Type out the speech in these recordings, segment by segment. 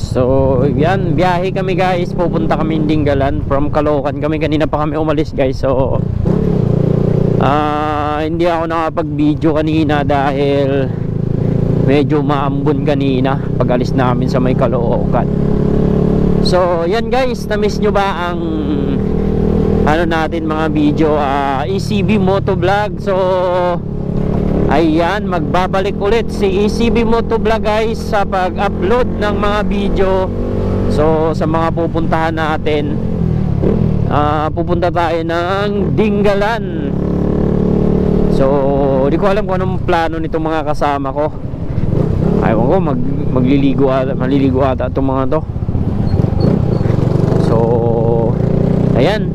So yan, biyahe kami guys, pupunta kami Dinggalan from Caloocan kami, kanina pa kami umalis guys. So hindi ako nakapag-video kanina dahil medyo maambon kanina pag alis namin sa may Caloocan. So yan guys, na-miss nyo ba ang ano natin mga video, ECB Motovlog? So ayan, magbabalik ulit si ECB Motovlog guys sa pag-upload ng mga video. So sa mga pupuntahan natin, pupunta tayo ng Dinggalan. So di ko alam kung anong plano nitong mga kasama ko. Ayaw ko, maliligo ata itong mga to. So ayan,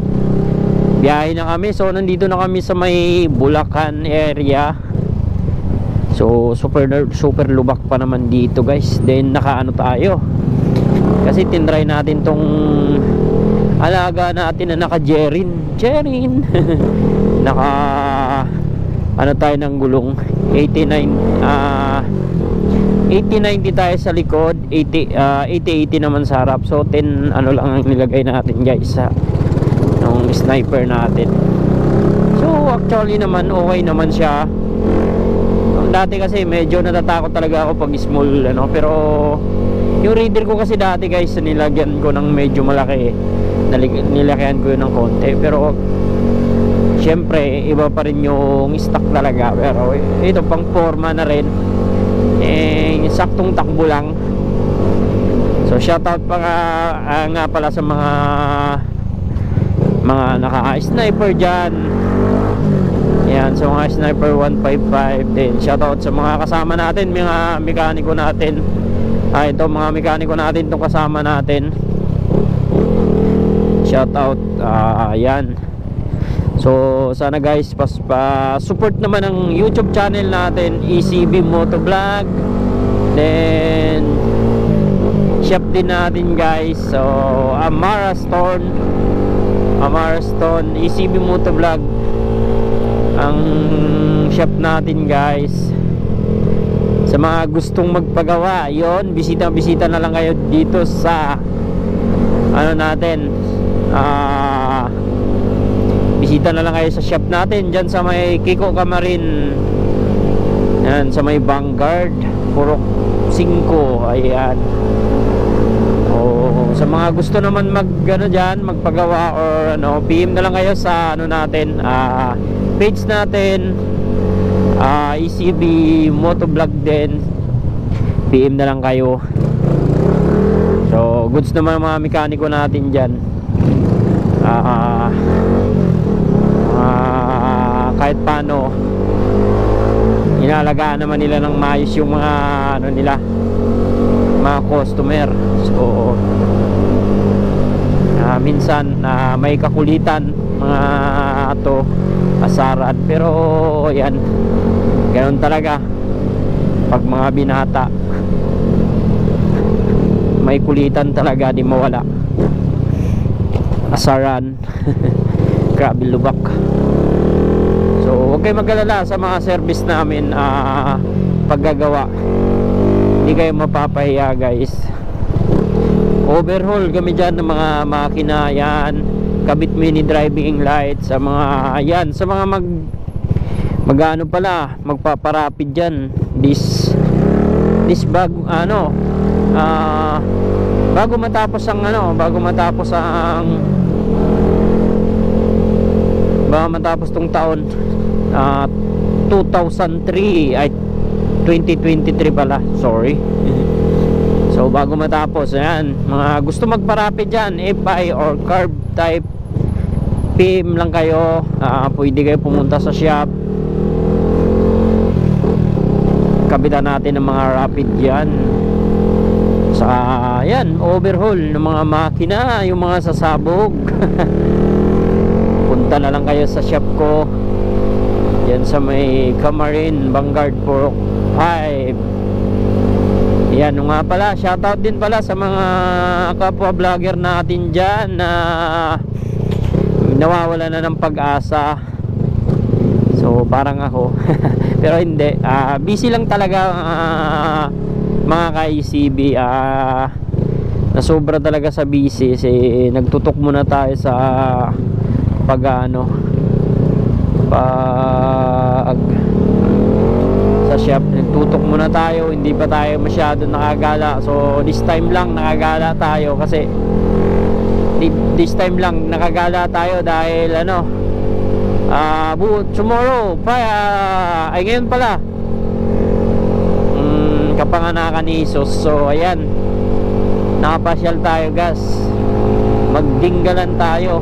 biyahe na kami. So nandito na kami sa may Bulacan area. So super lubak pa naman dito guys. Then nakaano tayo, kasi tinry natin tong alaga natin na naka Jerin naka ano tayo ng gulong 80-90 tayo sa likod, 80-80 naman sa harap. So 10 ano lang ang nilagay natin guys sa nung sniper natin. So actually naman okay naman siya. Dati kasi medyo natatakot talaga ako pag small ano, pero yung reader ko kasi dati guys, nilagyan ko ng medyo malaki, nilagyan ko yun ng konti. Pero syempre iba pa rin yung stock talaga. Pero ito pang forma na rin, saktong takbo lang. So shoutout pa nga pala sa mga naka-sniper dyan. Yan, so mga sniper 155 din. Shoutout sa mga kasama natin, mga mekaniko natin. Ito mga mekaniko natin, itong kasama natin. Shoutout. Yan. So sana guys, support naman ang YouTube channel natin, ECB Motovlog. Then shop din natin guys. So Amara Stone, ECB Motovlog ang shop natin guys. Sa mga gustong magpagawa, yon, bisita na lang kayo dito sa ano natin, bisita na lang kayo sa shop natin dyan sa may Kiko Camarin. Yan, sa may Vanguard Purok 5. Ayan. Sa mga gusto naman magpagawa or ano, PM na lang kayo sa ano natin, page natin, ECB Motovlog din. PM na lang kayo. So goods naman mga mekaniko natin dyan. Kahit paano, inalagaan naman nila ng maayos yung mga ano nila, mga customer. So minsan may kakulitan mga asaran, pero yan, ganoon talaga pag mga binata, may kulitan talaga, di mawala asaran. Grabe lubak. So huwag kayo mag-alala sa mga service namin, paggagawa, hindi kayo mapapahiya guys. Overhaul kami dyan ng mga makina. Yan, kabit mini driving light sa mga yan, sa mga magano pala, magpaparapid dyan. This bago matapos tong taon, 2003 ay 2023 pala, sorry. So bago matapos, ayan, mga gusto magparapid dyan, FI or carb type, PM lang kayo. Pwede kayo pumunta sa shop, kabitan natin ng mga rapid dyan. Sa yan, overhaul ng mga makina, yung mga sasabog. Punta na lang kayo sa shop ko yan sa may Camarin, Vanguard Purok 5. Yan, nga pala, shoutout din pala sa mga kapwa vlogger natin dyan na nawawala na ng pag-asa. So parang ako pero hindi, busy lang talaga mga ka-ECB, nasobra talaga sa busy, nagtutok muna tayo sa pag sa shop. Nagtutok muna tayo, hindi pa tayo masyado nakagala. So this time lang nakagala tayo kasi dahil tomorrow pa ay ngayon pala kapanganakan ni Jesus. So ayan, nakapasyal tayo guys, magdinggalan tayo.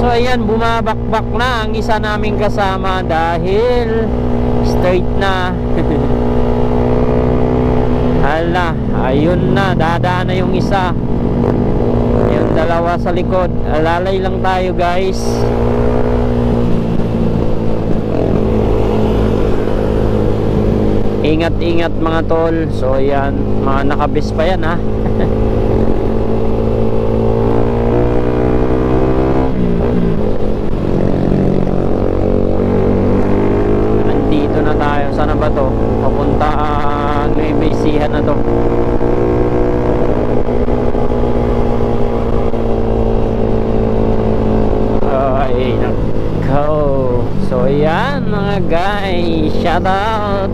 So ayan, bumabakbak na ang isa naming kasama dahil straight na. Hala, ayun na, dadaan na yung isa, yung dalawa sa likod. Alalay lang tayo guys. Ingat-ingat mga tol. So ayan, mga nakabis pa yan ha. Nandito na tayo. Sana ba to? Papunta Nueva Ecija na to. Ay nako. So ayan mga guys, shout out.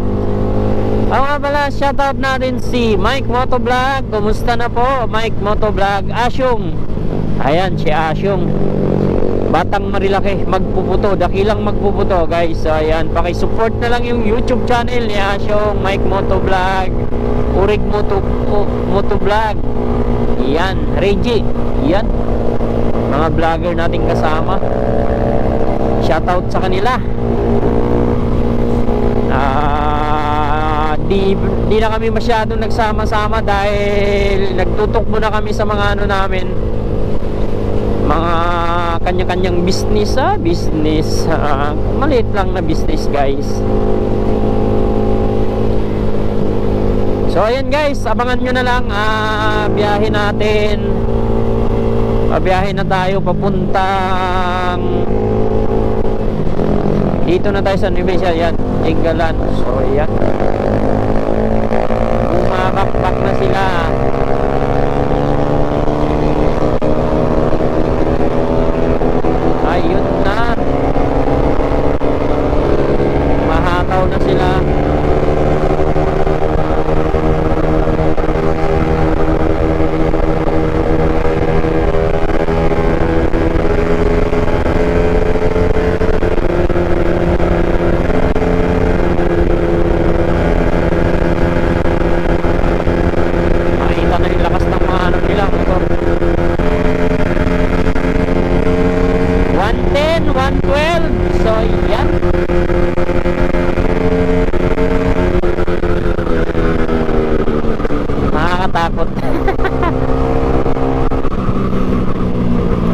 Nga pala, shoutout natin si Mike Motovlog. Kumusta na po Mike Motovlog? Asyong, ayan si Asyong, Batang Marilaki, magpuputo, dakilang magpuputo guys. So ayan, pakisupport na lang yung YouTube channel ni Asyong Mike Motovlog, Urig Motovlog. Yan, Reggie, yan, mga vlogger nating kasama. Shoutout sa kanila. Di na kami masyadong nagsama-sama dahil nagtutok muna kami sa mga namin, mga kanya-kanyang business. Maliit lang na business guys. So ayan guys, abangan nyo na lang biyahe natin. Pabiyahe na tayo papuntang dito na tayo sa Nueva Ecija. Yan, Enggalan. So ayan, bumabakbak na sila. Ayun na, mahataw na sila.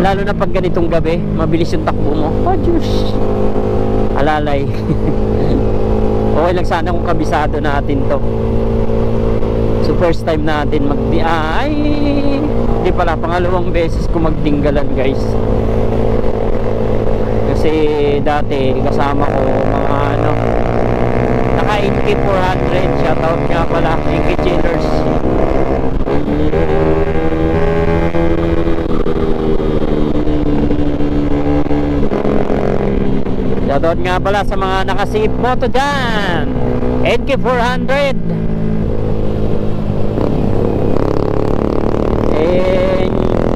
Lalo na pag ganitong gabi, mabilis yung takbo mo. Oh Diyos, alalay. Okay lang sana kung kabisado natin to. So first time natin di pala, pangalawang beses ko magdinggalan guys. Kasi dati kasama ko mga naka NK 400. Shoutout nga pala NK Chillers. Shoutout nga pala sa mga naka-safe moto dyan, NK 400.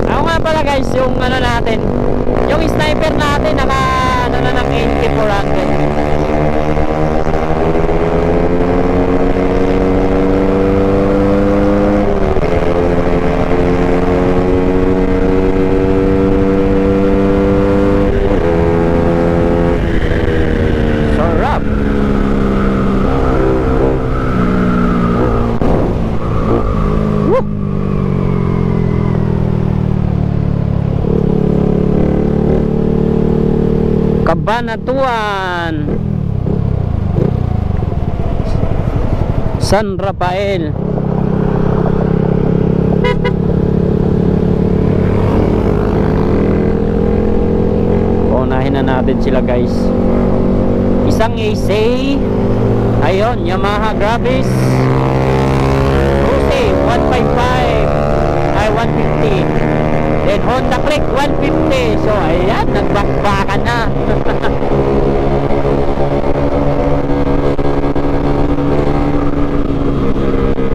Ako nga pala guys, yung natin, yung sniper natin naka ng NK 400. Cabanatuan, San Rafael. Unahin na natin sila guys. Isang AC, ayun, Yamaha Gravis. nagbakbakan na.